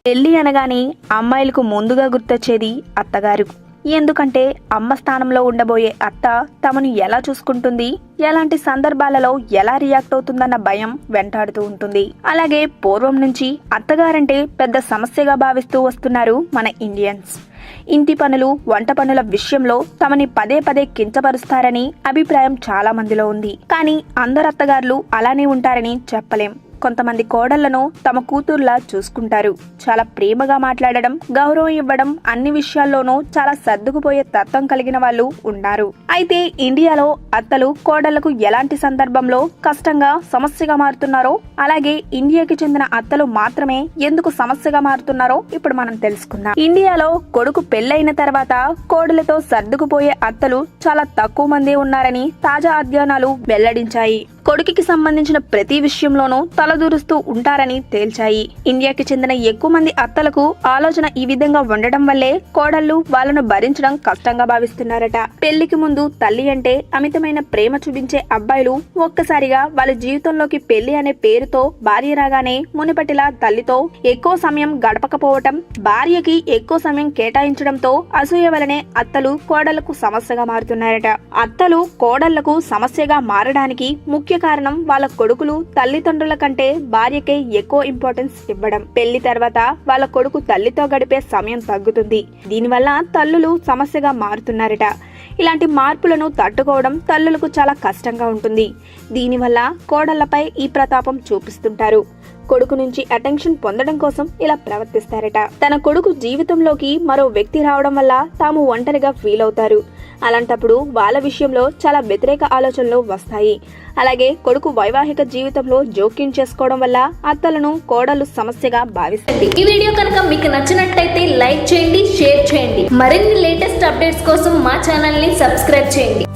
పెళ్లి అనగానే అమ్మాయిలకు ముందుగా గుర్తొచ్చేది అత్తగారు. ఎందుకంటే అమ్మ స్థానంలో ఉండబోయే అత్త తమను ఎలా చూసుకుంటుంది, ఎలాంటి సందర్భాలలో ఎలా రియాక్ట్ అవుతుందన్న భయం వెంటాడుతూ ఉంటుంది. అలాగే పూర్వం నుంచి అత్తగారంటే పెద్ద సమస్యగా భావిస్తూ వస్తున్నారు మన ఇండియన్స్. ఇంటి పనులు, వంట పనుల విషయంలో తమని పదే పదే కించపరుస్తారని అభిప్రాయం చాలా మందిలో ఉంది. కానీ అందరు అత్తగారులు అలానే ఉంటారని చెప్పలేం. కొంతమంది కోడళ్లను తమ కూతుర్లా చూసుకుంటారు. చాలా ప్రేమగా మాట్లాడడం, గౌరవం ఇవ్వడం, అన్ని విషయాల్లోనూ చాలా సర్దుకుపోయే తత్వం కలిగిన వాళ్ళు ఉన్నారు. అయితే ఇండియాలో అత్తలు కోడళ్లకు ఎలాంటి సందర్భంలో కష్టంగా, సమస్యగా మారుతున్నారో, అలాగే ఇండియాకి చెందిన అత్తలు మాత్రమే ఎందుకు సమస్యగా మారుతున్నారో ఇప్పుడు మనం తెలుసుకుందాం. ఇండియాలో కొడుకు పెళ్లైన తర్వాత కోడలతో సర్దుకుపోయే అత్తలు చాలా తక్కువ మందే ఉన్నారని తాజా అధ్యయనాలు వెల్లడించాయి. కొడుకుకి సంబంధించిన ప్రతి విషయంలోనూ తలదూరుస్తూ ఉంటారని తేల్చాయి. ఇండియాకి చెందిన ఎక్కువ మంది అత్తలకు ఆలోచన ఈ విధంగా ఉండడం వల్లే కోడళ్లు వాళ్ళను భరించడం కష్టంగా భావిస్తున్నారట. పెళ్లికి ముందు తల్లి అంటే అమితమైన ప్రేమ చూపించే అబ్బాయిలు ఒక్కసారిగా వాళ్ళ జీవితంలోకి పెళ్లి అనే పేరుతో భార్య రాగానే మునిపటిలా తల్లితో ఎక్కువ సమయం గడపకపోవటం, భార్యకి ఎక్కువ సమయం కేటాయించడంతో అసూయ వలనే అత్తలు కోడళ్లకు సమస్యగా మారుతున్నారట. అత్తలు కోడళ్లకు సమస్యగా మారడానికి ముఖ్య కారణం వాళ్ళ కొడుకులు తల్లిదండ్రుల కంటే భార్యకే ఎక్కువ ఇంపార్టెన్స్ ఇవ్వడం. పెళ్లి తర్వాత వాళ్ళ కొడుకు తల్లితో గడిపే సమయం తగ్గుతుంది. దీనివల్ల తల్లులు సమస్యగా మారుతున్నారట. ఇలాంటి మార్పులను తట్టుకోవడం తల్లులకు చాలా కష్టంగా ఉంటుంది. దీనివల్ల కోడళ్లపై ఈ ప్రతాపం చూపిస్తుంటారు. కొడుకు నుంచి అటెన్షన్ పొందడం కోసం ఇలా ప్రవర్తిస్తారట. తన కొడుకు జీవితంలోకి మరో వ్యక్తి రావడం వల్ల తాము ఒంటరిగా ఫీల్ అవుతారు. అలాంటప్పుడు వాళ్ళ విషయంలో చాలా వ్యతిరేక ఆలోచనలు వస్తాయి. అలాగే కొడుకు వైవాహిక జీవితంలో జోక్యం చేసుకోవడం వల్ల అత్తలను కోడలు సమస్యగా భావిస్తుంది. ఈ వీడియో కనుక మీకు నచ్చినట్టయితే లైక్ చేయండి, షేర్ చేయండి. మరిన్ని లేటెస్ట్ అప్డేట్స్ కోసం మా ఛానల్ ని సబ్స్క్రైబ్ చేయండి.